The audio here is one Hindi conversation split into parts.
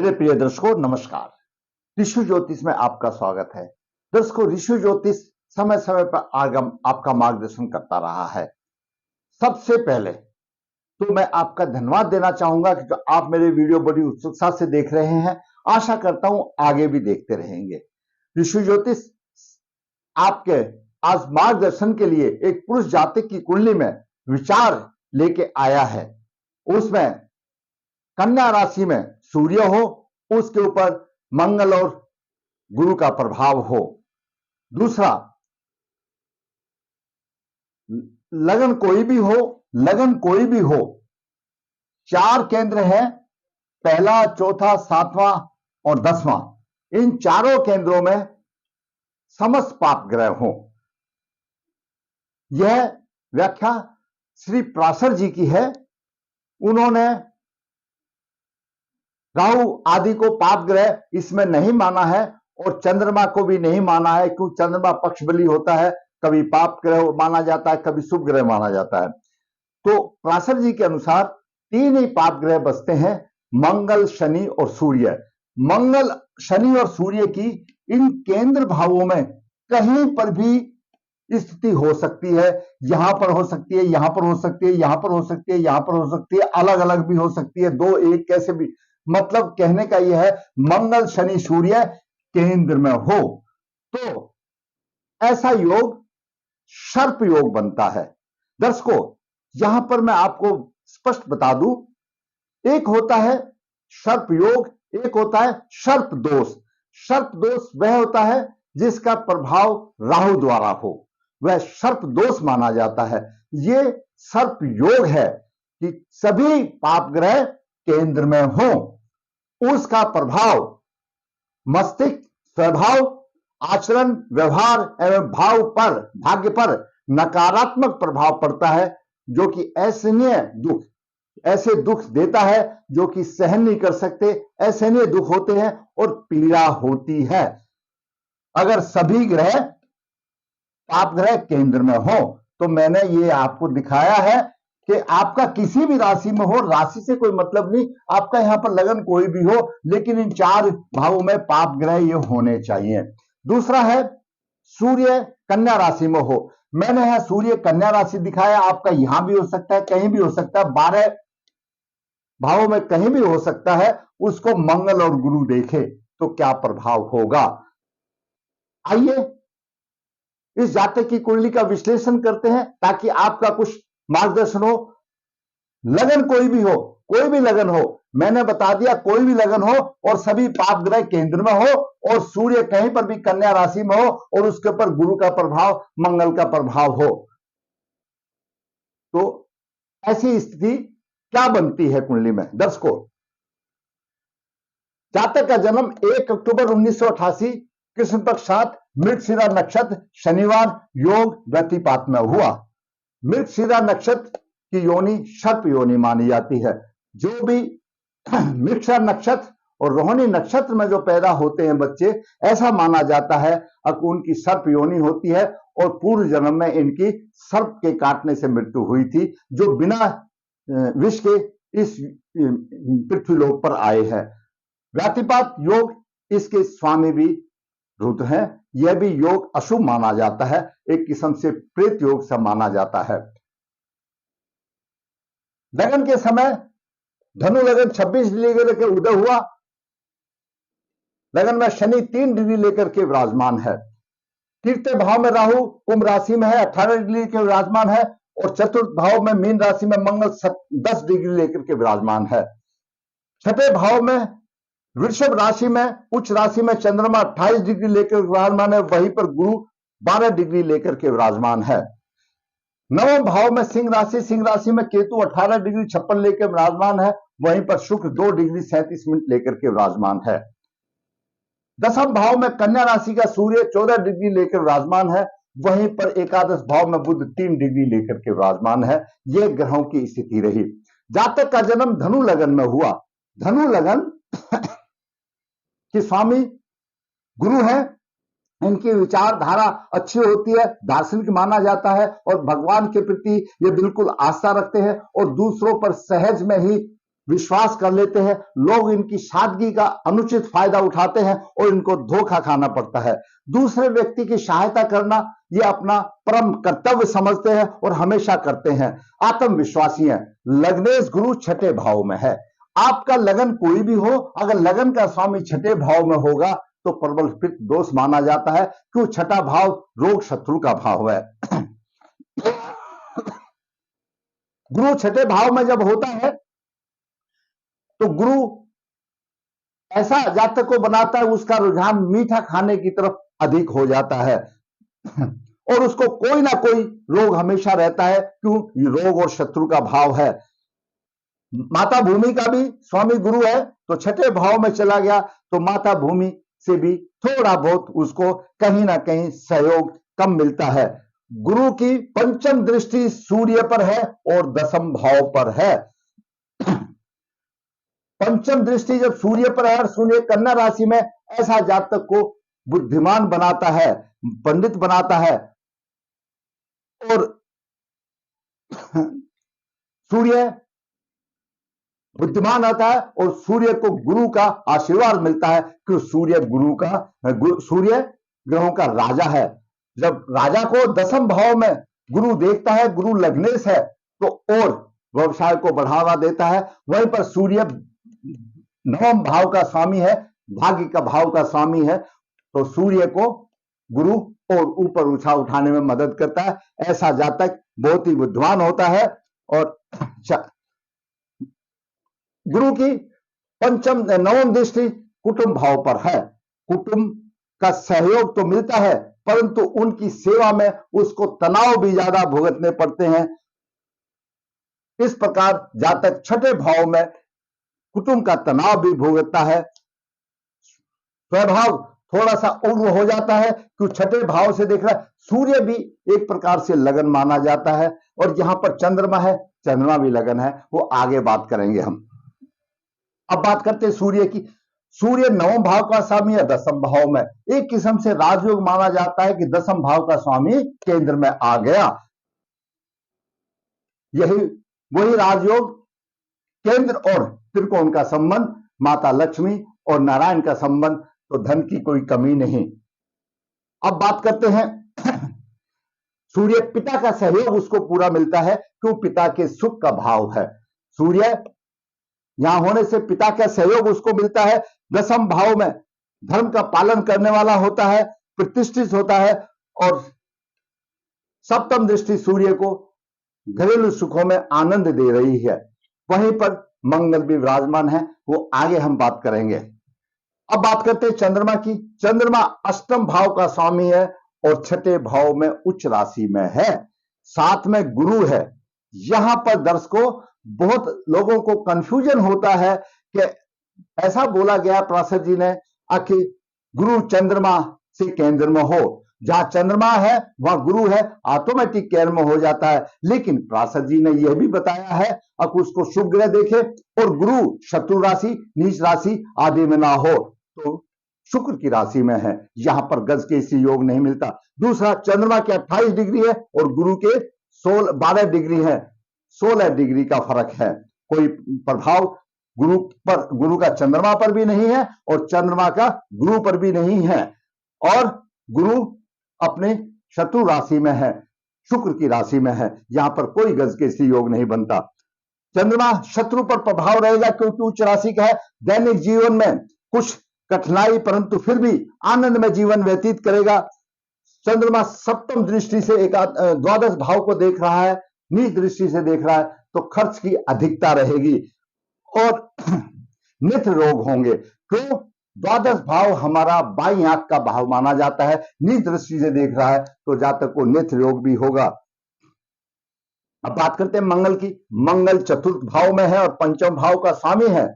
मेरे प्रिय दर्शकों नमस्कार। ऋषि ज्योतिष में आपका स्वागत है। दर्शकों, ऋषि ज्योतिष समय समय पर आगम आपका मार्गदर्शन करता रहा है। सबसे पहले तो मैं आपका धन्यवाद देना चाहूंगा क्योंकि आप मेरे वीडियो बड़ी उत्सुकता से देख रहे हैं। आशा करता हूं आगे भी देखते रहेंगे। ऋषि ज्योतिष आपके आज मार्गदर्शन के लिए एक पुरुष जातक की कुंडली में विचार लेके आया है। उसमें कन्या राशि में सूर्य हो, उसके ऊपर मंगल और गुरु का प्रभाव हो। दूसरा, लगन कोई भी हो, 4 केंद्र है, पहला, चौथा, 7वां और 10वां। इन चारों केंद्रों में समस्त पाप ग्रह हो। यह व्याख्या श्री पराशर जी की है। उन्होंने राहु आदि को पाप ग्रह इसमें नहीं माना है और चंद्रमा को भी नहीं माना है, क्योंकि चंद्रमा पक्ष बली होता है। कभी पाप ग्रह माना जाता है, कभी शुभ ग्रह माना जाता है। तो पराशर जी के अनुसार 3 ही पाप ग्रह बचते हैं, मंगल, शनि और सूर्य। मंगल, शनि और सूर्य की इन केंद्र भावों में कहीं पर भी स्थिति हो सकती है। यहां पर हो सकती है, यहां पर हो सकती है, यहां पर हो सकती है, यहां पर हो सकती है, अलग अलग भी हो सकती है, 2 1 कैसे भी। मतलब कहने का यह है, मंगल, शनि, सूर्य केंद्र में हो तो ऐसा योग सर्प योग बनता है। दर्शकों, यहां पर मैं आपको स्पष्ट बता दूं, एक होता है सर्प योग, एक होता है सर्प दोष। सर्प दोष वह होता है जिसका प्रभाव राहु द्वारा हो, वह सर्प दोष माना जाता है। ये सर्प योग है कि सभी पाप ग्रह केंद्र में हो, उसका प्रभाव मस्तिष्क, स्वभाव, आचरण, व्यवहार एवं भाग्य पर नकारात्मक प्रभाव पड़ता है, जो कि ऐसे दुख देता है जो कि सहन नहीं कर सकते। असहनीय दुख होते हैं और पीड़ा होती है अगर सभी ग्रह पाप ग्रह केंद्र में हो। तो मैंने ये आपको दिखाया है कि आपका किसी भी राशि में हो, राशि से कोई मतलब नहीं, आपका यहां पर लगन कोई भी हो, लेकिन इन 4 भावों में पाप ग्रह ये होने चाहिए। दूसरा है सूर्य कन्या राशि में हो। मैंने यहां सूर्य कन्या राशि दिखाया, आपका यहां भी हो सकता है, कहीं भी हो सकता है, 12 भावों में कहीं भी हो सकता है। उसको मंगल और गुरु देखे तो क्या प्रभाव होगा। आइए इस जातक की कुंडली का विश्लेषण करते हैं ताकि आपका कुछ मार्गदर्शन हो। लगन कोई भी हो, कोई भी लगन हो, मैंने बता दिया, कोई भी लगन हो और सभी पाप ग्रह केंद्र में हो और सूर्य कहीं पर भी कन्या राशि में हो और उसके ऊपर गुरु का प्रभाव, मंगल का प्रभाव हो, तो ऐसी स्थिति क्या बनती है कुंडली में। दर्शकों, जातक का जन्म 1 अक्टूबर 1988 कृष्ण पक्ष 7 मृगशिरा नक्षत्र शनिवार योग व्यतिपात में हुआ। मृगशिरा नक्षत्र की योनि सर्प योनि मानी जाती है। जो भी मृगशिरा नक्षत्र और रोहिणी नक्षत्र में जो पैदा होते हैं बच्चे, ऐसा माना जाता है कि उनकी सर्प योनि होती है और पूर्व जन्म में इनकी सर्प के काटने से मृत्यु हुई थी, जो बिना विष के इस पृथ्वीलोक पर आए हैं। व्यतिपात योग, इसके स्वामी भी रुद्र हैं। यह भी योग अशुभ माना जाता है, एक किस्म से प्रेत योग से माना जाता है। लगन के समय धनु लगन 26 डिग्री लेकर उदय हुआ। लगन में शनि 3 डिग्री लेकर के विराजमान है। तृतीय भाव में राहु कुंभ राशि में है, 18 डिग्री के विराजमान है और चतुर्थ भाव में मीन राशि में मंगल 10 डिग्री लेकर के विराजमान है। छठे भाव में वृषभ राशि में उच्च राशि में चंद्रमा 28 डिग्री लेकर विराजमान है, वहीं पर गुरु 12 डिग्री लेकर के विराजमान है। नवम भाव में सिंह राशि में केतु 18 डिग्री 56 लेकर विराजमान है, वहीं पर शुक्र 2 डिग्री 37 मिनट लेकर के विराजमान है। दसम भाव में कन्या राशि का सूर्य 14 डिग्री लेकर विराजमान है, वहीं पर एकादश भाव में बुध 3 डिग्री लेकर के विराजमान है। यह ग्रहों की स्थिति रही। जातक का जन्म धनु लगन में हुआ। धनु लगन के स्वामी गुरु है। इनकी विचारधारा अच्छी होती है, दार्शनिक माना जाता है और भगवान के प्रति ये बिल्कुल आस्था रखते हैं और दूसरों पर सहज में ही विश्वास कर लेते हैं, लोग इनकी सादगी का अनुचित फायदा उठाते हैं और इनको धोखा खाना पड़ता है। दूसरे व्यक्ति की सहायता करना ये अपना परम कर्तव्य समझते हैं और हमेशा करते हैं। आत्मविश्वासी हैं। लग्नेश गुरु छठे भाव में है। आपका लगन कोई भी हो, अगर लगन का स्वामी छठे भाव में होगा तो प्रबल पित्त दोष माना जाता है, क्यों? छठा भाव रोग शत्रु का भाव है। गुरु छठे भाव में जब होता है तो गुरु ऐसा जातक को बनाता है, उसका रुझान मीठा खाने की तरफ अधिक हो जाता है और उसको कोई ना कोई रोग हमेशा रहता है, क्यों? ये रोग और शत्रु का भाव है। माता भूमि का भी स्वामी गुरु है, तो छठे भाव में चला गया तो माता भूमि से भी थोड़ा बहुत उसको कहीं ना कहीं सहयोग कम मिलता है। गुरु की पंचम दृष्टि सूर्य पर है और दसम भाव पर है। पंचम दृष्टि जब सूर्य पर है और सूर्य कन्या राशि में, ऐसा जातक को बुद्धिमान बनाता है, पंडित बनाता है। और सूर्य बुद्धिमान आता है और सूर्य को गुरु का आशीर्वाद मिलता है, कि सूर्य सूर्य ग्रहों का राजा है। जब राजा को दसम भाव में गुरु देखता है, गुरु लग्नेश है, तो और व्यवसाय को बढ़ावा देता है। वहीं पर सूर्य नवम भाव का स्वामी है, भाग्य का भाव का स्वामी है, तो सूर्य को गुरु और ऊपर उठाने में मदद करता है। ऐसा जातक बहुत ही बुद्धिमान होता है। और गुरु की नवम दृष्टि कुटुंब भाव पर है। कुटुंब का सहयोग तो मिलता है, परंतु उनकी सेवा में उसको तनाव भी ज्यादा भुगतने पड़ते हैं। इस प्रकार जातक छठे भाव में कुटुंब का तनाव भी भुगतता है। स्वभाव थोड़ा सा उग्र हो जाता है, क्योंकि छठे भाव से देख रहा है। सूर्य भी एक प्रकार से लगन माना जाता है, और यहां पर चंद्रमा है, चंद्रमा भी लगन है, वो आगे बात करेंगे हम। अब बात करते हैं सूर्य की। सूर्य नवम भाव का स्वामी है दसम भाव में। एक किस्म से राजयोग माना जाता है कि दसम भाव का स्वामी केंद्र में आ गया। यही वही राजयोग केंद्र और त्रिकोण का संबंध, माता लक्ष्मी और नारायण का संबंध, तो धन की कोई कमी नहीं। अब बात करते हैं सूर्य पिता का सहयोग उसको पूरा मिलता है, क्यों? पिता के सुख का भाव है। सूर्य यहां होने से पिता का सहयोग उसको मिलता है। दसम भाव में धर्म का पालन करने वाला होता है, प्रतिष्ठित होता है। और सप्तम दृष्टि सूर्य को घरेलू सुखों में आनंद दे रही है। वहीं पर मंगल भी विराजमान है, वो आगे हम बात करेंगे। अब बात करते हैं चंद्रमा की। चंद्रमा अष्टम भाव का स्वामी है और छठे भाव में उच्च राशि में है, साथ में गुरु है। यहां पर दर्शकों बहुत लोगों को कंफ्यूजन होता है कि ऐसा बोला गया प्रासद जी ने, आखिर गुरु चंद्रमा से केंद्र में हो, जहां चंद्रमा है वहां गुरु है, ऑटोमेटिक केंद्र में हो जाता है। लेकिन प्रासद जी ने यह भी बताया है अगर उसको शुभ ग्रह देखे और गुरु शत्रु राशि, नीच राशि आदि में ना हो, तो शुक्र की राशि में है, यहां पर गज के इसी योग नहीं मिलता। दूसरा, चंद्रमा के 28 डिग्री है और गुरु के 12 डिग्री है, 16 डिग्री का फर्क है। कोई प्रभाव गुरु का चंद्रमा पर भी नहीं है और चंद्रमा का गुरु पर भी नहीं है। और गुरु अपने शत्रु राशि में है, शुक्र की राशि में है, यहां पर कोई गज के इसी योग नहीं बनता। चंद्रमा शत्रु पर प्रभाव रहेगा क्योंकि उच्च राशि का है। दैनिक जीवन में कुछ कठिनाई, परंतु फिर भी आनंद में जीवन व्यतीत करेगा। चंद्रमा सप्तम दृष्टि से द्वादश भाव को देख रहा है, नीच दृष्टि से देख रहा है, तो खर्च की अधिकता रहेगी और नेत्र रोग होंगे। क्यों? द्वादश भाव हमारा बाईं आंख का भाव माना जाता है, नीच दृष्टि से देख रहा है तो जातक को नेत्र रोग भी होगा। अब बात करते हैं मंगल की। मंगल चतुर्थ भाव में है और पंचम भाव का स्वामी है।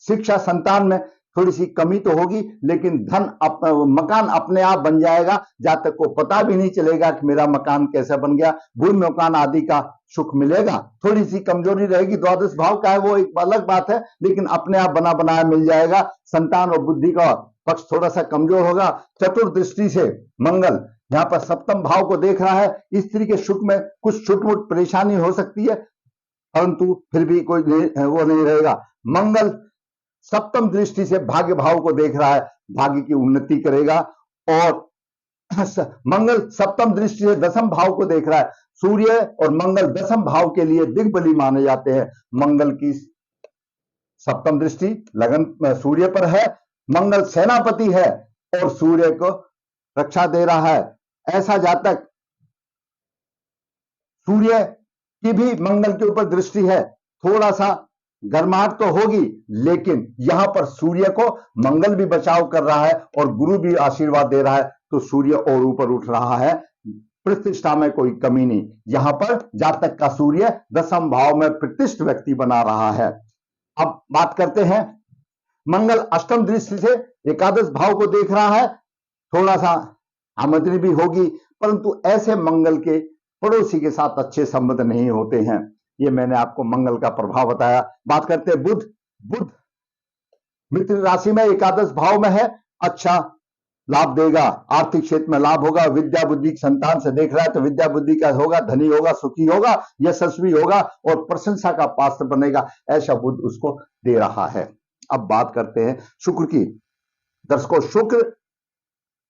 शिक्षा संतान में थोड़ी सी कमी तो होगी, लेकिन मकान अपने आप बन जाएगा, जातक को पता भी नहीं चलेगा कि मेरा मकान कैसे बन गया। भूमि मकान आदि का सुख मिलेगा। थोड़ी सी कमजोरी रहेगी, द्वादश भाव का है वो एक अलग बात है, लेकिन अपने आप बना बनाया मिल जाएगा। संतान और बुद्धि का पक्ष थोड़ा सा कमजोर होगा। चतुर्दृष्टि से मंगल यहाँ पर सप्तम भाव को देख रहा है, स्त्री के सुख में कुछ छुटमुट परेशानी हो सकती है। परंतु फिर भी कोई वो नहीं रहेगा। मंगल सप्तम दृष्टि से भाग्य भाव को देख रहा है, भाग्य की उन्नति करेगा। और मंगल सप्तम दृष्टि से दसम भाव को देख रहा है। सूर्य और मंगल दसम भाव के लिए दिग्बली माने जाते हैं। मंगल की सप्तम दृष्टि लगन सूर्य पर है, मंगल सेनापति है और सूर्य को रक्षा दे रहा है। ऐसा जातक, सूर्य की भी मंगल के ऊपर दृष्टि है, थोड़ा सा गर्माहट तो होगी, लेकिन यहां पर सूर्य को मंगल भी बचाव कर रहा है और गुरु भी आशीर्वाद दे रहा है, तो सूर्य और ऊपर उठ रहा है। प्रतिष्ठा में कोई कमी नहीं। यहां पर जातक का सूर्य दसम भाव में प्रतिष्ठित व्यक्ति बना रहा है। अब बात करते हैं, मंगल अष्टम दृष्टि से एकादश भाव को देख रहा है। थोड़ा सा आमदनी भी होगी, परंतु ऐसे मंगल के पड़ोसी के साथ अच्छे संबंध नहीं होते हैं। ये मैंने आपको मंगल का प्रभाव बताया। बात करते हैं बुध। बुध मित्र राशि में एकादश भाव में है, अच्छा लाभ देगा, आर्थिक क्षेत्र में लाभ होगा। विद्या बुद्धि संतान से देख रहा है तो विद्या बुद्धि का होगा, धनी होगा, सुखी होगा, यशस्वी होगा और प्रशंसा का पात्र बनेगा, ऐसा बुध उसको दे रहा है। अब बात करते हैं शुक्र की। दर्शकों, शुक्र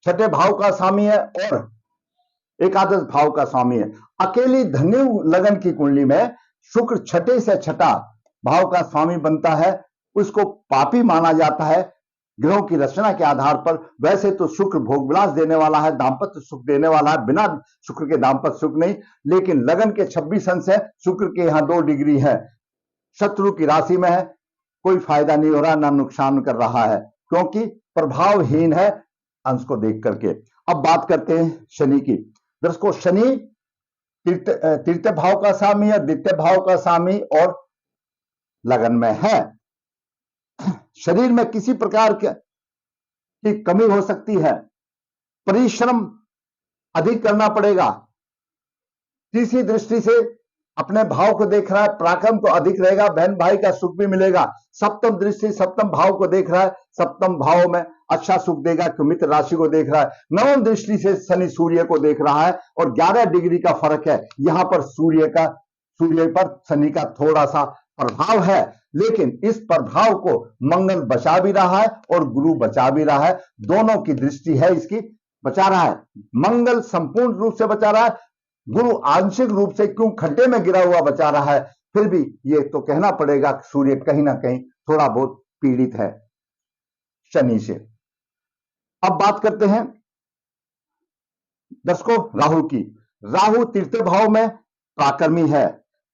छठे भाव का स्वामी है और एकादश भाव का स्वामी है। अकेली धनु लगन की कुंडली में शुक्र छठे से छठा भाव का स्वामी बनता है, उसको पापी माना जाता है ग्रहों की रचना के आधार पर। वैसे तो शुक्र भोग विलास देने वाला है, दांपत्य सुख देने वाला है, बिना शुक्र के दांपत्य सुख नहीं। लेकिन लगन के 26 अंश है, शुक्र के यहां 2 डिग्री है, शत्रु की राशि में है, कोई फायदा नहीं हो रहा, ना नुकसान कर रहा है, क्योंकि प्रभावहीन है अंश को देख करके। अब बात करते हैं शनि की। दर्शकों, शनि तृतीय भाव का स्वामी है, द्वितीय भाव का स्वामी और लगन में है। शरीर में किसी प्रकार की कमी हो सकती है, परिश्रम अधिक करना पड़ेगा। तीसरी दृष्टि से अपने भाव को देख रहा है, पराक्रम तो अधिक रहेगा, बहन भाई का सुख भी मिलेगा। सप्तम दृष्टि सप्तम भाव को देख रहा है, सप्तम भाव में अच्छा सुख देगा, मित्र राशि को देख रहा है। नवम दृष्टि से शनि सूर्य को देख रहा है और 11 डिग्री का फर्क है। यहां पर सूर्य पर शनि का थोड़ा सा प्रभाव है, लेकिन इस प्रभाव को मंगल बचा भी रहा है और गुरु बचा भी रहा है। दोनों की दृष्टि है, इसकी बचा रहा है। मंगल संपूर्ण रूप से बचा रहा है, गुरु आंशिक रूप से क्यों खड्डे में गिरा हुआ बचा रहा है। फिर भी ये तो कहना पड़ेगा कि सूर्य कहीं ना कहीं थोड़ा बहुत पीड़ित है शनि से। अब बात करते हैं दर्शकों राहु की। राहु तृतीय भाव में पराक्रमी है,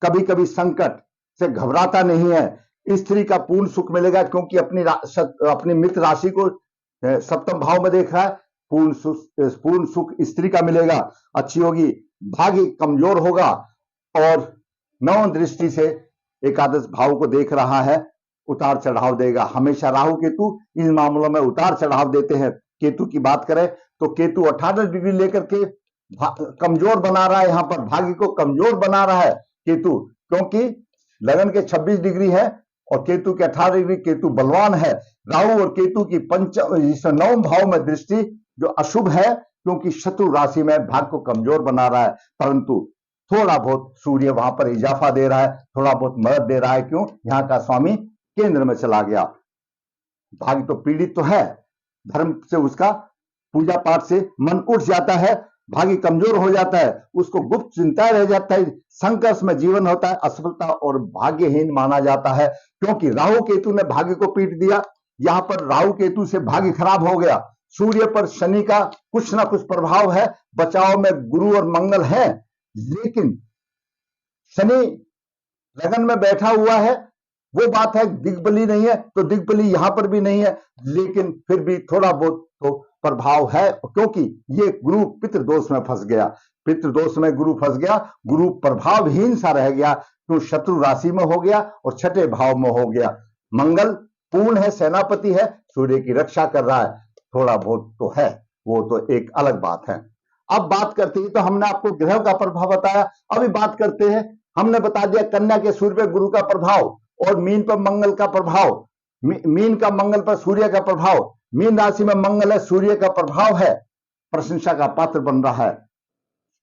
कभी कभी संकट से घबराता नहीं है। स्त्री का पूर्ण सुख मिलेगा, क्योंकि अपनी मित्र राशि को सप्तम भाव में देख रहा है। पूर्ण सुख स्त्री का मिलेगा, अच्छी होगी। भाग्य कमजोर होगा और नवम दृष्टि से एकादश भाव को देख रहा है, उतार चढ़ाव देगा। हमेशा राहु केतु इन मामलों में उतार चढ़ाव देते हैं। केतु की बात करें तो केतु 18 डिग्री लेकर के कमजोर बना रहा है, यहां पर भाग्य को कमजोर बना रहा है केतु, क्योंकि लगन के 26 डिग्री है और केतु के 18 डिग्री। केतु बलवान है। राहु और केतु की नवम भाव में दृष्टि जो अशुभ है, क्योंकि शत्रु राशि में भाग्य को कमजोर बना रहा है, परंतु थोड़ा बहुत सूर्य वहां पर इजाफा दे रहा है, थोड़ा बहुत मदद दे रहा है। क्यों? यहां का स्वामी केंद्र में चला गया। भाग्य तो पीड़ित तो है, धर्म से उसका पूजा पाठ से मन उठ जाता है, भाग्य कमजोर हो जाता है, उसको गुप्त चिंता रह जाता है, संघर्ष में जीवन होता है, असफलता और भाग्यहीन माना जाता है। क्योंकि राहु केतु ने भाग्य को पीट दिया। यहां पर राहु केतु से भाग्य खराब हो गया। सूर्य पर शनि का कुछ ना कुछ प्रभाव है, बचाव में गुरु और मंगल है, लेकिन शनि लगन में बैठा हुआ है। वो बात है, दिग्बली नहीं है तो दिग्बली यहां पर भी नहीं है, लेकिन फिर भी थोड़ा बहुत तो प्रभाव है, क्योंकि ये गुरु पितृदोष में फंस गया। पितृदोष में गुरु फंस गया, गुरु प्रभावहीन सा रह गया, क्यों? शत्रु राशि में हो गया और छठे भाव में हो गया। मंगल पूर्ण है, सेनापति है, सूर्य की रक्षा कर रहा है, थोड़ा बहुत तो है, वो तो एक अलग बात है। अब बात करते हैं, तो हमने आपको ग्रह का प्रभाव बताया, अभी बात करते हैं, हमने बता दिया कन्या के सूर्य पर गुरु का प्रभाव और मीन पर मंगल का प्रभाव, मीन का मंगल पर सूर्य का प्रभाव। मीन राशि में मंगल है, सूर्य का प्रभाव है, प्रशंसा का पात्र बन रहा है।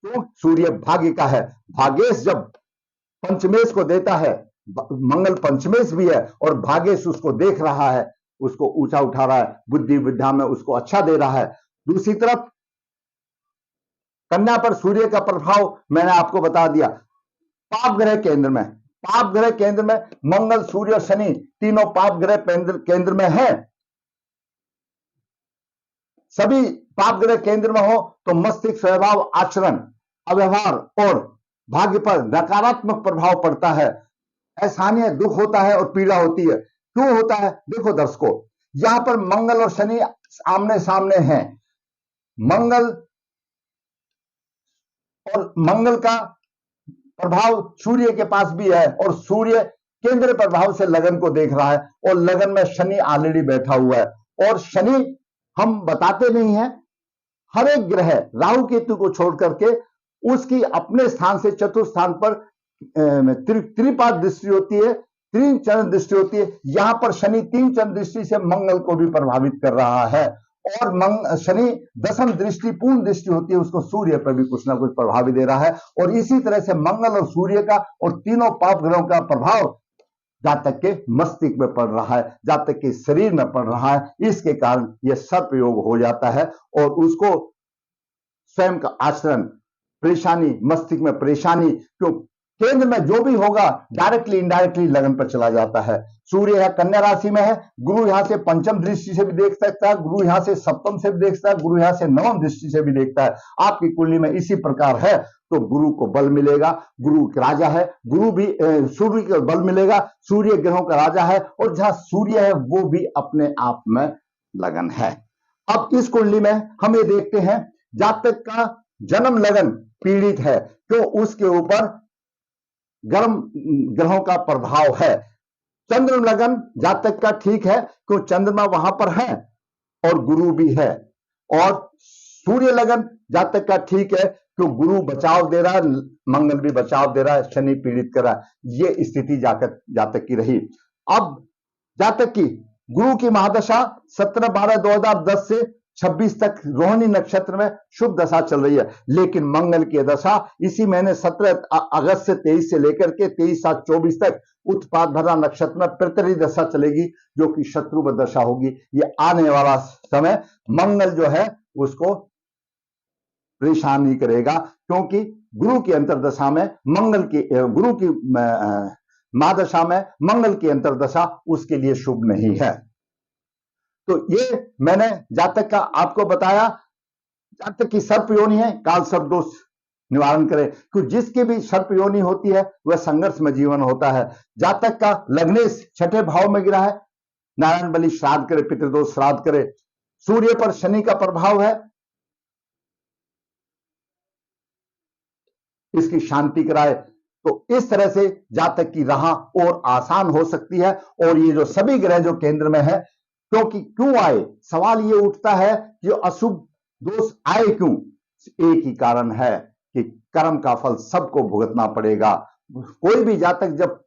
तो सूर्य भाग्य का है। भाग्येश जब पंचमेश को देता है, मंगल पंचमेश भी है और भाग्येश उसको देख रहा है, उसको ऊंचा उठा रहा है, बुद्धि विद्या में उसको अच्छा दे रहा है। दूसरी तरफ कन्या पर सूर्य का प्रभाव मैंने आपको बता दिया। पाप ग्रह केंद्र में, पाप ग्रह केंद्र में मंगल, सूर्य और शनि तीनों पाप ग्रह केंद्र में है। सभी पाप ग्रह केंद्र में हो तो मस्तिष्क, स्वभाव, आचरण, अव्यवहार और भाग्य पर नकारात्मक प्रभाव पड़ता है। ऐसानी दुख होता है और पीड़ा होती है। क्यों होता है? देखो दर्शकों, यहां पर मंगल और शनि आमने सामने हैं। मंगल और मंगल का प्रभाव सूर्य के पास भी है और सूर्य केंद्र प्रभाव से लगन को देख रहा है और लगन में शनि ऑलरेडी बैठा हुआ है। और शनि हम बताते नहीं है, हर एक ग्रह राहु केतु को छोड़ करके उसकी अपने स्थान से चतुर्थ स्थान पर त्रिपाद दृष्टि होती है, तीन चरण दृष्टि होती है। यहां पर शनि तीन चरण दृष्टि से मंगल को भी प्रभावित कर रहा है और शनि दशम दृष्टि, पूर्ण दृष्टि होती है, उसको सूर्य पर भी कुछ ना कुछ प्रभाव दे रहा है। और इसी तरह से मंगल और सूर्य का और तीनों पाप ग्रहों का प्रभाव जातक के मस्तिष्क में पड़ रहा है, जातक के शरीर में पड़ रहा है। इसके कारण यह सर्प योग हो जाता है और उसको स्वयं का आचरण, परेशानी, मस्तिष्क में परेशानी, क्यों केंद्र में जो भी होगा डायरेक्टली इनडायरेक्टली लगन पर चला जाता है। सूर्य है कन्या राशि में है, गुरु यहां से पंचम दृष्टि से भी देख सकता है, गुरु यहां से सप्तम से भी देखता है, गुरु यहां से नवम दृष्टि से भी देखता है। आपकी कुंडली में इसी प्रकार है तो गुरु को बल मिलेगा, गुरु राजा है, गुरु भी सूर्य को बल मिलेगा, सूर्य ग्रहों का राजा है और जहां सूर्य है वो भी अपने आप में लगन है। अब इस कुंडली में हम ये देखते हैं जातक का जन्म लगन पीड़ित है, क्यों? उसके ऊपर गर्म ग्रहों का प्रभाव है। चंद्र लगन जातक का ठीक है, क्यों? चंद्रमा वहां पर है और गुरु भी है। और सूर्य लगन जातक का ठीक है, क्यों? गुरु बचाव दे रहा है, मंगल भी बचाव दे रहा है, शनि पीड़ित कर रहा है। ये स्थिति जातक की रही। अब जातक की गुरु की महादशा 17/12/2010 से 26 तक रोहिणी नक्षत्र में शुभ दशा चल रही है, लेकिन मंगल की दशा इसी महीने 17 अगस्त से 23 से लेकर के 23/7/24 तक उत्पाद भरा नक्षत्र में प्रतिनिधि दशा चलेगी, जो कि शत्रु दशा होगी। ये आने वाला समय मंगल जो है उसको परेशान नहीं करेगा, क्योंकि गुरु की अंतरदशा में मंगल की, गुरु की महादशा में मंगल की अंतरदशा उसके लिए शुभ नहीं है। तो ये मैंने जातक का आपको बताया। जातक की सर्प योनि है, काल सर्प दोष निवारण करें, क्योंकि जिसकी भी सर्प योनि होती है वह संघर्ष में जीवन होता है। जातक का लग्नेश छठे भाव में गिरा है, नारायण बलि श्राद्ध करे, पितृदोष श्राद्ध करे। सूर्य पर शनि का प्रभाव है, इसकी शांति कराए। तो इस तरह से जातक की राह और आसान हो सकती है। और ये जो सभी ग्रह जो केंद्र में है, क्योंकि क्यों आए, सवाल ये उठता है कि अशुभ दोष आए क्यों? एक ही कारण है कि कर्म का फल सबको भुगतना पड़ेगा। कोई भी जातक जब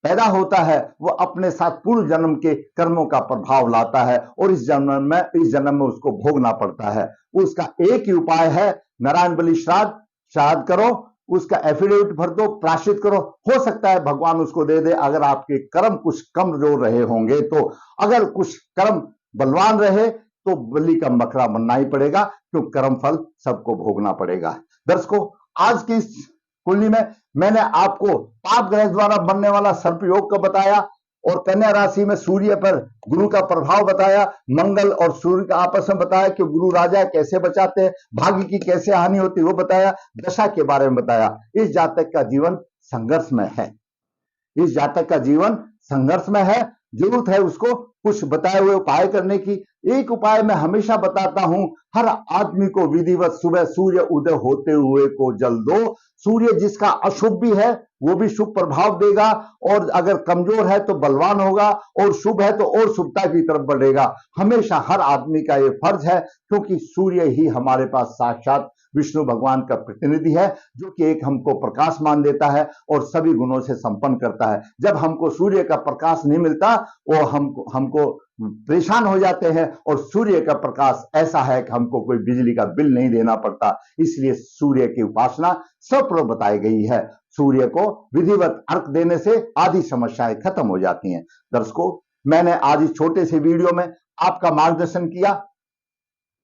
पैदा होता है वो अपने साथ पूर्व जन्म के कर्मों का प्रभाव लाता है और इस जन्म में उसको भोगना पड़ता है। उसका एक ही उपाय है, नारायण बलि श्राद्ध करो, उसका एफिडेविट भर दो, प्रायश्चित करो। हो सकता है भगवान उसको दे दे, अगर आपके कर्म कुछ कमजोर रहे होंगे तो। अगर कुछ कर्म बलवान रहे तो बलि का बकरा बनना ही पड़ेगा, क्योंकि कर्म फल सबको भोगना पड़ेगा। दर्शकों, आज की इस कुंडली में मैंने आपको पाप ग्रह द्वारा बनने वाला सर्प योग को बताया और कन्या राशि में सूर्य पर गुरु का प्रभाव बताया, मंगल और सूर्य का आपस में बताया कि गुरु राजा कैसे बचाते हैं, भाग्य की कैसे हानि होती है वो बताया, दशा के बारे में बताया। इस जातक का जीवन संघर्ष में है, इस जातक का जीवन संघर्ष में है। जरूरत है उसको कुछ बताए हुए उपाय करने की। एक उपाय मैं हमेशा बताता हूं, हर आदमी को विधिवत सुबह सूर्य उदय होते हुए को जल दो। सूर्य जिसका अशुभ भी है वो भी शुभ प्रभाव देगा, और अगर कमजोर है तो बलवान होगा, और शुभ है तो और शुभता की तरफ बढ़ेगा। हमेशा हर आदमी का ये फर्ज है, क्योंकि सूर्य ही हमारे पास साक्षात विष्णु भगवान का प्रतिनिधि है, जो कि एक हमको प्रकाश मान देता है और सभी गुणों से संपन्न करता है। जब हमको सूर्य का प्रकाश नहीं मिलता वो हमको परेशान हो जाते हैं, और सूर्य का प्रकाश ऐसा है कि हमको कोई बिजली का बिल नहीं देना पड़ता। इसलिए सूर्य की उपासना सर्वप्रथम बताई गई है। सूर्य को विधिवत अर्घ देने से आदि समस्याएं खत्म हो जाती हैं। दर्शकों, मैंने आज इस छोटे से वीडियो में आपका मार्गदर्शन किया।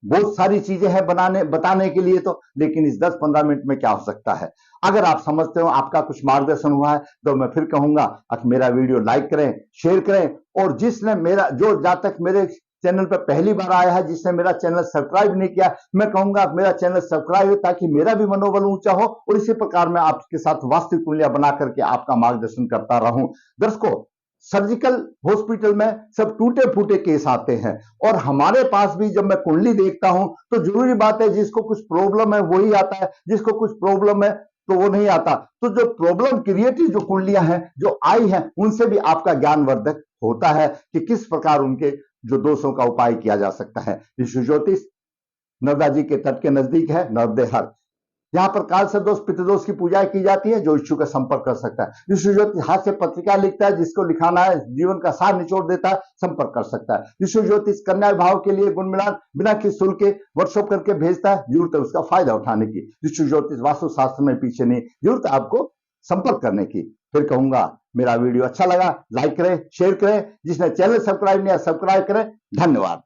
बहुत सारी चीजें हैं बताने के लिए तो, लेकिन इस 10-15 मिनट में क्या हो सकता है। अगर आप समझते हो आपका कुछ मार्गदर्शन हुआ है तो मैं फिर कहूंगा कि मेरा वीडियो लाइक करें, शेयर करें, और जिसने मेरा जो जब तक मेरे चैनल पर पहली बार आया है, जिसने मेरा चैनल सब्सक्राइब नहीं किया, मैं कहूंगा मेरा चैनल सब्सक्राइब हो ताकि मेरा भी मनोबल ऊंचा हो और इसी प्रकार मैं आपके साथ वास्तविक कुंडलियां बना करके आपका मार्गदर्शन करता रहूं। दर्शकों, सर्जिकल हॉस्पिटल में सब टूटे फूटे केस आते हैं और हमारे पास भी जब मैं कुंडली देखता हूं तो जरूरी बात है जिसको कुछ प्रॉब्लम है वही आता है, जिसको कुछ प्रॉब्लम है तो वो नहीं आता। तो जो प्रॉब्लम क्रिएटिव जो कुंडलियां हैं जो आई हैं उनसे भी आपका ज्ञानवर्धक होता है कि किस प्रकार उनके जो दोषों का उपाय किया जा सकता है। ऋषि ज्योतिष नर्मदा जी के तट के नजदीक है, नर्मदेहर। यहाँ पर काल सदोष पितृदोष की पूजाएं की जाती है। जो इच्छुक है संपर्क कर सकता है। ऋषि ज्योतिष हाथ से पत्रिका लिखता है, जिसको लिखाना है जीवन का सार निचोड़ देता है, संपर्क कर सकता है। ऋषि ज्योतिष कन्या विवाह के लिए गुण मिलान बिना किसी शुल्क के वर्कशॉप करके भेजता है। जरूरत है उसका फायदा उठाने की। ऋषि ज्योतिष वास्तु शास्त्र में पीछे नहीं, जरूरत है आपको संपर्क करने की। फिर कहूंगा मेरा वीडियो अच्छा लगा लाइक करें, शेयर करें, जिसने चैनल सब्सक्राइब नहीं किया सब्सक्राइब करें। धन्यवाद।